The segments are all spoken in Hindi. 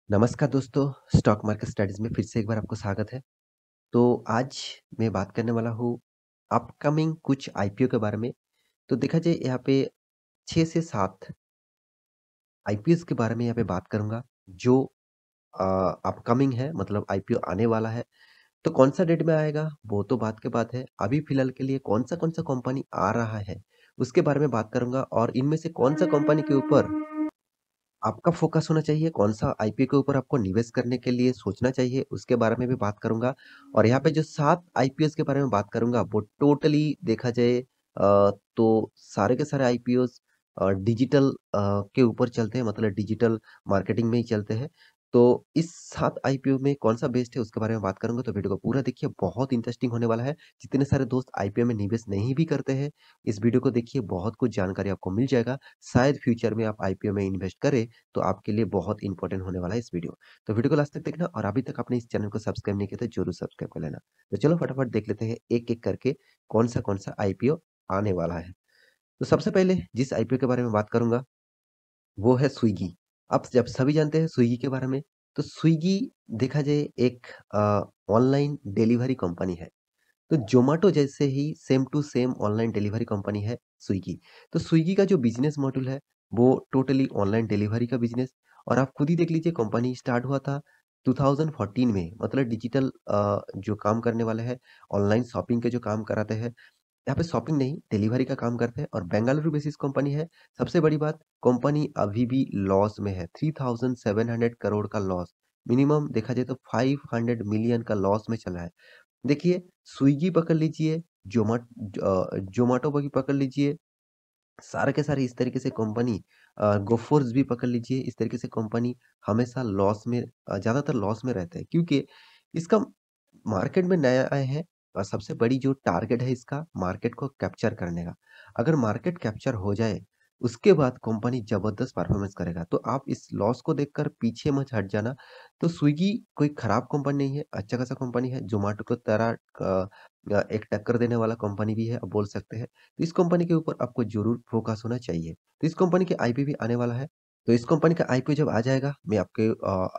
नमस्कार दोस्तों, स्टॉक मार्केट स्टडीज़ में फिर से एक बार आपको स्वागत है। तो आज मैं बात करने वाला हूँ अपकमिंग कुछ आईपीओ के बारे में। तो देखा जाए यहाँ पे 6 से 7 आईपीओज़ के बारे में यहाँ पे बात करूँगा जो अ, अपकमिंग है मतलब आईपीओ आने वाला है। तो कौन-सा डेट में आएगा वो तो बात की बात है। अभी फ़िलहाल के लिए कौन-सा कंपनी आ रहा है, उसके बारे में बात करूँगा और इनमें से कौन-सा कंपनी के ऊपर आपका फ़ोकस होना चाहिए, कौन-सा आईपीओ के ऊपर आपको निवेश करने के लिए सोचना चाहिए, उसके बारे में भी बात करूँगा। और यहाँ पे जो 7 आईपीओज़ के बारे में बात करूँगा, वो टोटली देखा जाए तो सारे के सारे आईपीओज़ डिजिटल के ऊपर चलते हैं मतलब डिजिटल मार्केटिंग में ही चलते हैं। तो इस 7 आईपीओ में कौन-सा बेस्ट है, उसके बारे में बात करूँगा, तो वीडियो को पूरा देखिए, बहुत इंटरेस्टिंग होने वाला है। जितने सारे दोस्त आईपीओ में निवेश नहीं भी करते हैं, इस वीडियो को देखिए, बहुत कुछ जानकारी आपको मिल जाएगा। शायद फ्यूचर में आप आईपीओ में इन्वेस्ट करें तो आपके लिए बहुत इंपॉर्टेंट होने वाला है इस वीडियो। तो वीडियो को लास्ट तक देखना और अभी तक आपने इस चैनल को सब्सक्राइब नहीं किया तो ज़रूर सब्सक्राइब कर लेना। तो चलो फटाफट देख लेते हैं एक-एक करके कौन-सा आईपीओ आने वाला है। तो सबसे पहले जिस आईपीओ के बारे में बात करूँगा वो है स्विगी। आप जब सभी जानते हैं स्विगी के बारे में, तो स्विगी देखा जाए एक ऑनलाइन डिलीवरी कंपनी है। तो ज़ोमैटो जैसे ही same to same online delivery company है स्विगी। तो स्विगी का जो बिज़नेस मॉडल है, वो टोटली ऑनलाइन डिलीवरी का बिज़नेस और आप खुद ही देख लीजिए कंपनी स्टार्ट हुआ था 2014 में मतलब डिजिटल जो काम करने वाले हैं, ऑनलाइन शॉपिंग के जो काम कराते हैं, यहाँ पे शॉपिंग नहीं डिलीवरी का काम करते हैं और बेंगलुरु बेसिस कंपनी है। सबसे बड़ी बात कंपनी अभी भी लॉस में है, 3700 करोड़ का लॉस। मिनिमम देखा जाए तो 500 मिलियन का लॉस में चला है। देखिए, स्विगी पकड़ लीजिए, ज़ोमैटो भी पकड़ लीजिए, सारे के सारे इस तरीके से कंपनी ग्रोफर्स भी पकड़ लीजिए, इस तरीके से कंपनी हमेशा लॉस में ज़्यादातर लॉस में रहते हैं क्योंकि इसका मार्केट में नया आए हैं और सबसे बड़ी जो टारगेट है इसका मार्केट को कैप्चर करने का। अगर मार्केट कैप्चर हो जाए, उसके बाद कंपनी ज़बरदस्त परफॉर्मेंस करेगा। तो आप इस लॉस को देखकर पीछे मत हट जाना। तो स्विगी कोई खराब कंपनी नहीं है, अच्छा खासा कंपनी है, ज़ोमैटो को तरह एक टक्कर देने वाला कंपनी भी है, आप बोल सकते हैं। तो इस कंपनी के ऊपर आपको ज़रूर फ़ोकस होना चाहिए। तो इस कंपनी के आईपीओ भी आने वाला है। तो इस कंपनी का आईपीओ जब आ जाएगा, मैं आपके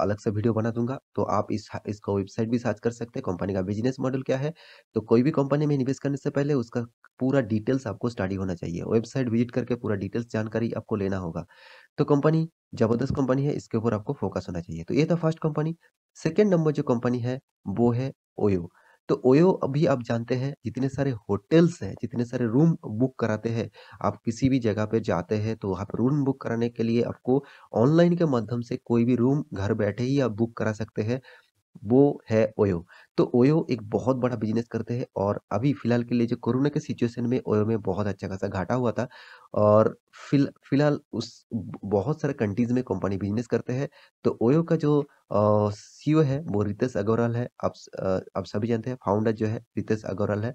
अलग से वीडियो बना दूँगा, तो आप इसको वेबसाइट भी सर्च कर सकते हैं, कंपनी का बिज़नेस मॉडल क्या है। तो कोई भी कंपनी में निवेश करने से पहले उसका पूरा डिटेल्स आपको स्टडी होना चाहिए। वेबसाइट विज़िट करके पूरा डिटेल्स जानकारी आपको लेना होगा। तो कंपनी ज़बरदस्त कंपनी है, इसके ऊपर आपको फ़ोकस होना चाहिए। तो ये था फर्स्ट कंपनी। सेकंड नंबर जो कंपनी है, वो है ओयो। तो ओयो अभी आप जानते हैं जितने सारे होटल्स हैं, जितने सारे रूम बुक कराते हैं, आप किसी भी जगह पे जाते हैं तो वहाँ पे रूम बुक कराने के लिए आपको ऑनलाइन के माध्यम से कोई भी रूम घर बैठे ही आप बुक करा सकते हैं। वो है ओयो। तो ओयो एक बहुत बड़ा बिज़नेस करते हैं और अभी फ़िलहाल के लिए जो कोरोना के सिचुएशन में ओयो में बहुत अच्छा खासा घाटा हुआ था और फ़िलहाल उस ब बहुत सारे कंट्रीज़ में कंपनी बिज़नेस करते हैं। तो ओयो का जो सीईओ है वो रितेश अग्रवाल है। आप सभी जानते हैं फाउंडर जो है रितेश अग्रवाल है।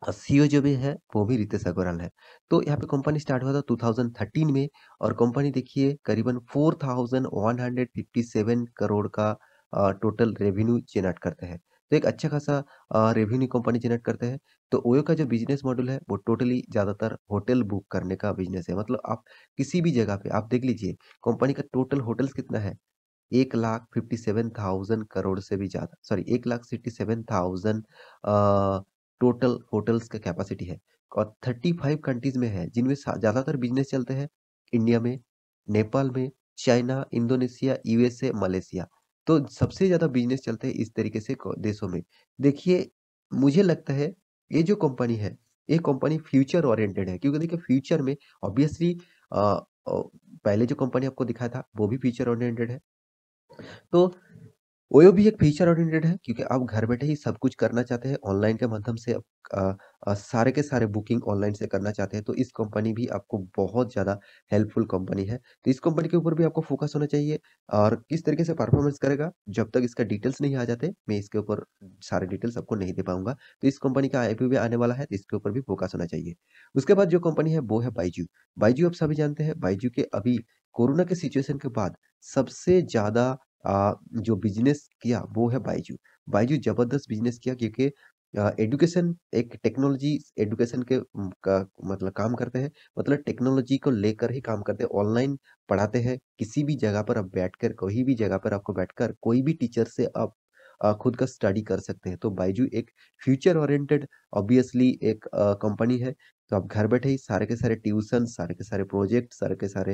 सीईओ जो भी है वो भी रितेश अग्रवाल है। तो यहाँ पे कंपनी स्टार्ट हुआ था 2013 में और कंपनी देखिए करीबन 4157 करोड़ का टोटल रेवेन्यू जनरेट करते हैं। तो एक अच्छा खासा रेवेन्यू कंपनी जनरेट करते हैं। तो ओयो का जो बिज़नेस मॉडल है वो टोटली ज़्यादातर होटल बुक करने का बिज़नेस है। मतलब आप किसी भी जगह पे आप देख लीजिए कंपनी का टोटल होटल्स कितना है? 1,57,000 करोड़ से भी ज़्यादा सॉरी 1,67,000 टोटल होटल्स का कैपेसिटी है और 35 कंट्रीज़ में है जिनमें ज़्यादातर बिज़नेस चलते हैं इंडिया में, नेपाल में, चाइना, इंडोनेशिया, यूएसए, मलेशिया। तो सबसे ज़्यादा बिज़नेस चलते हैं इस तरीके से देशों में। देखिए, मुझे लगता है ये जो कंपनी है, ये कंपनी फ्यूचर ओरिएंटेड है क्योंकि देखिए फ्यूचर में ऑब्वियसली अ अ, पहले जो कंपनी आपको दिखाया था वो भी फ्यूचर ओरिएंटेड है। तो ओयो भी एक फीचर ओरिएंटेड है क्योंकि आप घर बैठे ही सब कुछ करना चाहते हैं ऑनलाइन के माध्यम से सारे के सारे बुकिंग ऑनलाइन से करना चाहते हैं तो इस कंपनी भी आपको बहुत ज़्यादा हेल्पफुल कंपनी है। तो इस कंपनी के ऊपर भी आपको फोकस होना चाहिए और किस तरीके से परफॉर्मेंस करेगा जब तक इसका डिटेल्स नहीं आ जाते मैं इसके ऊपर सारे डिटेल्स आपको नहीं दे पाऊँगा। तो इस कंपनी का आईपीओ भी आने वाला है तो इसके ऊपर भी फोकस होना चाहिए। उसके बाद जो कंपनी है वो है बायजू। बायजू आप सभी जानते हैं बायजू के अभी कोरोना के सिचुएशन के बाद सबसे ज़्यादा जो बिज़नेस किया वो है बायजू। बायजू ज़बरदस्त बिज़नेस किया क्योंकि एजुकेशन एक टेक्नोलॉजी एजुकेशन के का मतलब काम करते हैं, मतलब टेक्नोलॉजी को लेकर ही काम करते हैं। ऑनलाइन पढ़ाते हैं, किसी भी जगह पर आप बैठकर, कोई भी जगह पर आपको बैठकर कोई भी टीचर से आप खुद का स्टडी कर सकते हैं। तो बायजू एक फ्यूचर ओरिएंटेड ऑब्वियसली एक कंपनी है। तो आप घर बैठे ही सारे के सारे ट्यूशन, सारे के सारे प्रोजेक्ट, सारे के सारे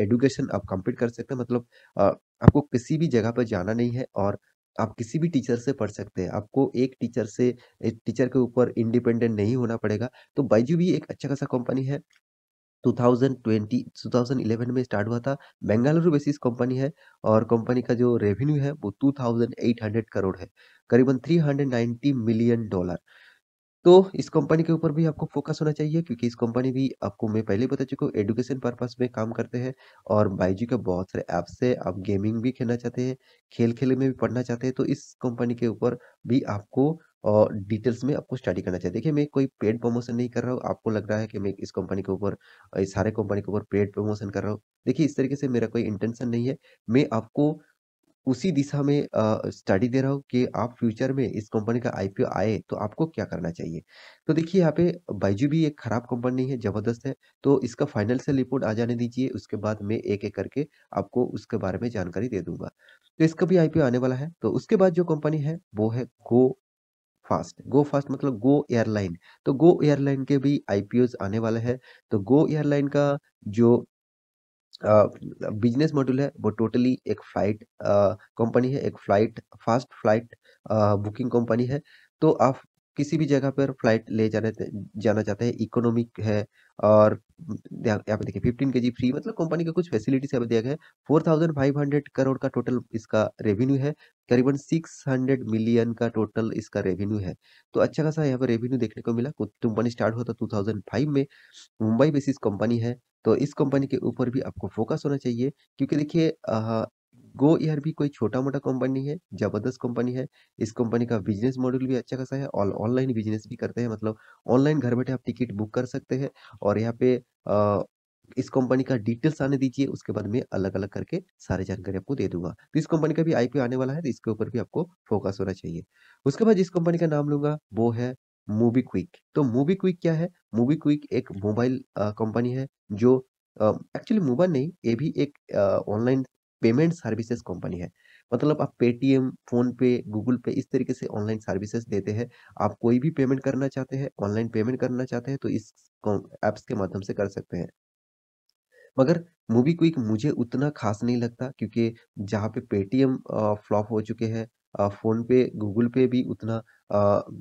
एजुकेशन आप कंप्लीट कर सकते हैं। मतलब आपको किसी भी जगह पर जाना नहीं है और आप किसी भी टीचर से पढ़ सकते हैं। आपको एक टीचर के ऊपर इंडिपेंडेंट नहीं होना पड़ेगा। तो बायजू भी एक अच्छा खासा कंपनी है। 2011 में स्टार्ट हुआ था। बेंगलुरु बेसिस कंपनी है और कंपनी का जो रेवेन्यू है वो 2800 करोड़ है। करीबन $390 मिलियन। तो इस कंपनी के ऊपर भी आपको फ़ोकस होना चाहिए क्योंकि इस कंपनी भी आपको मैं पहले ही बता चुका हूँ एजुकेशन पर्पज़ में काम करते हैं और बायजू के बहुत सारे ऐप्स है। आप गेमिंग भी खेलना चाहते हैं, खेल-खेल में भी पढ़ना चाहते हैं तो इस कंपनी के ऊपर भी आपको डिटेल्स में आपको स्टडी करना चाहिए। देखिए मैं कोई पेड प्रमोशन नहीं कर रहा हूँ, आपको लग रहा है कि मैं इस कंपनी के ऊपर इस सारे कंपनी के ऊपर पेड प्रमोशन कर रहा हूँ। देखिए इस तरीके से मेरा कोई इंटेंशन नहीं है। मैं आपको उसी दिशा में स्टडी दे रहा हूँ कि आप फ्यूचर में इस कंपनी का आईपीओ आए तो आपको क्या करना चाहिए। तो देखिए यहाँ पे बायजू भी एक खराब कंपनी नहीं है, ज़बरदस्त है। तो इसका फाइनेंशियल रिपोर्ट आ जाने दीजिए, उसके बाद मैं एक-एक करके आपको उसके बारे में जानकारी दे दूँगा। तो इसका भी आईपीओ आने वाला है। तो उसके बाद जो कंपनी है वो है गो फास्ट। गो फास्ट मतलब गो एयरलाइन। तो गो एयरलाइन के भी आईपीओज़ आने वाले हैं। तो गो एयरलाइन का जो बिज़नेस मॉड्यूल है वो टोटली एक फ्लाइट कंपनी है, एक flight fast flight booking company है। तो आप किसी भी जगह पर फ्लाइट ले जाना चाहते हैं, इकोनॉमिक है और यहाँ पे देखिए 15 केजी फ्री मतलब कंपनी का कुछ फैसिलिटीज़ यहाँ पे दिया गया है। 4500 करोड़ का टोटल इसका रेवेन्यू है, करीबन 600 मिलियन का टोटल इसका रेवेन्यू है। तो अच्छा खासा यहाँ पे रेवेन्यू देखने को मिला। कंपनी स्टार्ट हुआ था 2005 में। मुंबई बेसिस कंपनी है, तो इस कंपनी के ऊपर भी आपको फ़ोकस होना चाहिए क्योंकि देखिए गो एयर भी कोई छोटा-मोटा कंपनी नहीं है, ज़बरदस्त कंपनी है। इस कंपनी का बिज़नेस मॉडल भी अच्छा खासा है और ऑनलाइन बिज़नेस भी करते हैं मतलब ऑनलाइन घर बैठे आप टिकट बुक कर सकते हैं और यहाँ पे इस कंपनी का डिटेल्स आने दीजिए, उसके बाद मैं अलग-अलग करके सारी जानकारी आपको दे दूँगा। तो इस कंपनी का भी आईपीओ आने वाला है, तो इसके ऊपर भी आपको फ़ोकस होना चाहिए। उसके बाद जिस कंपनी का नाम लूँगा, वो है मोबीक्विक। तो मोबीक्विक क्या है? मोबीक्विक एक मोबाइल कंपनी है जो एक्चुअली मोबाइल नहीं, ये भी एक ऑनलाइन पेमेंट सर्विसेज़ कंपनी है। मतलब आप पेटीएम, फ़ोनपे, गूगल पे इस तरीके से ऑनलाइन सर्विसेज़ देते हैं। आप कोई भी पेमेंट करना चाहते हैं, ऑनलाइन पेमेंट करना चाहते हैं, तो इस ऐप्स के माध्यम से कर सकते हैं। मगर मोबीक्विक मुझे उतना ख़ास नहीं लगता क्योंकि जहाँ पे पेटीएम फ्लॉप हो चुके हैं फ़ोनपे, गूगल पे भी उतना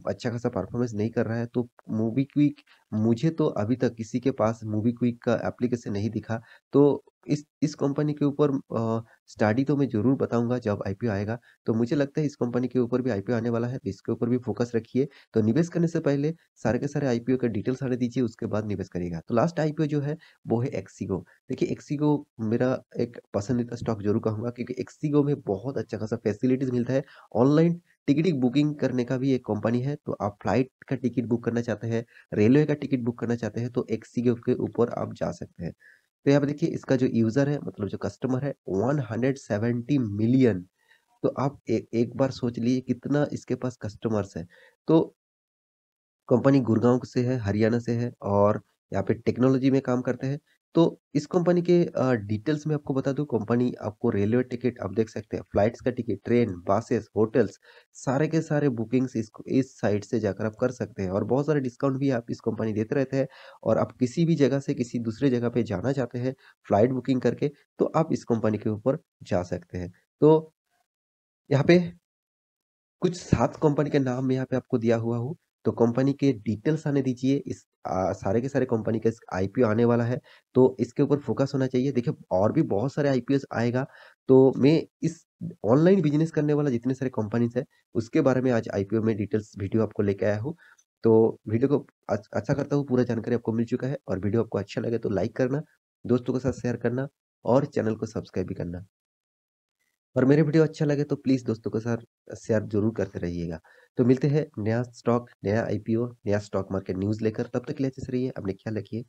अच्छा खासा परफ़ॉर्मेंस नहीं कर रहा है, तो मोबीक्विक मुझे तो अभी तक किसी के पास मोबीक्विक का एप्लीकेशन नहीं दिखा। तो इस कंपनी के ऊपर स्टडी तो मैं ज़रूर बताऊँगा जब आईपीओ आएगा। तो मुझे लगता है इस कंपनी के ऊपर भी आईपीओ आने वाला है, तो इसके ऊपर भी फ़ोकस रखिए। तो निवेश करने से पहले सारे के सारे आईपीओ का डिटेल्स आने दीजिए, उसके बाद निवेश करिएगा। तो लास्ट आईपीओ जो है, वो है एक्सिगो। देखिए एक्सिगो मेरा एक पसंदीदा स्टॉक ज़रूर कहूँगा क्योंकि एक्सिगो में बहुत अच्छा खासा फैसिलिटीज़ मिलता है। ऑनलाइन टिकट बुकिंग करने का भी एक कंपनी है, तो आप फ्लाइट का टिकट बुक करना चाहते हैं, रेलवे का टिकट बुक करना चाहते हैं, तो एक्सिगो के ऊपर आप जा सकते हैं। तो यहाँ पे देखिए इसका जो यूज़र है मतलब जो कस्टमर है 170 मिलियन। तो आप एक बार सोच लीजिए कितना इसके पास कस्टमर्स हैं। तो कंपनी गुड़गाँव से है, हरियाणा से है और यहाँ पे टेक्नोलॉजी में काम करते हैं। तो इस कंपनी के डिटेल्स मैं आपको बता दूँ, कंपनी आपको रेलवे टिकट आप देख सकते हैं, फ्लाइट्स का टिकट, ट्रेन, बसेस, होटल्स सारे के सारे बुकिंग्स इस साइट से जाकर आप कर सकते हैं और बहुत सारे डिस्काउंट भी आप इस कंपनी देते रहते हैं और आप किसी भी जगह से किसी दूसरे जगह पे जाना चाहते हैं, फ्लाइट बुकिंग करके, तो आप इस कंपनी के ऊपर जा सकते हैं। तो यहाँ पे कुछ 7 कंपनी के नाम मैं यहाँ पे आपको दिया हुआ हूँ, तो कंपनी के डिटेल्स आने दीजिए। सारे के सारे कंपनी का आईपीओ आने वाला है, तो इसके ऊपर फ़ोकस होना चाहिए। देखिए और भी बहुत सारे आईपीओज़ आएगा, तो मैं इस ऑनलाइन बिज़नेस करने वाला जितने सारे कंपनीज़ हैं, उसके बारे में आज आईपीओ में डिटेल्स वीडियो आपको लेके आया हूँ। तो वीडियो को आशा करता हूँ पूरा जानकारी आपको मिल चुका है और वीडियो आपको अच्छा लगे तो लाइक करना, दोस्तों के साथ शेयर करना और चैनल को सब्सक्राइब भी करना। और मेरे वीडियो अच्छा लगे तो प्लीज़ दोस्तों के साथ शेयर ज़रूर करते रहिएगा। तो मिलते हैं नया स्टॉक, नया आईपीओ, नया स्टॉक मार्केट न्यूज़ लेकर, तब तक के लिए अच्छे से रहिए, अपने ख्याल रखिए।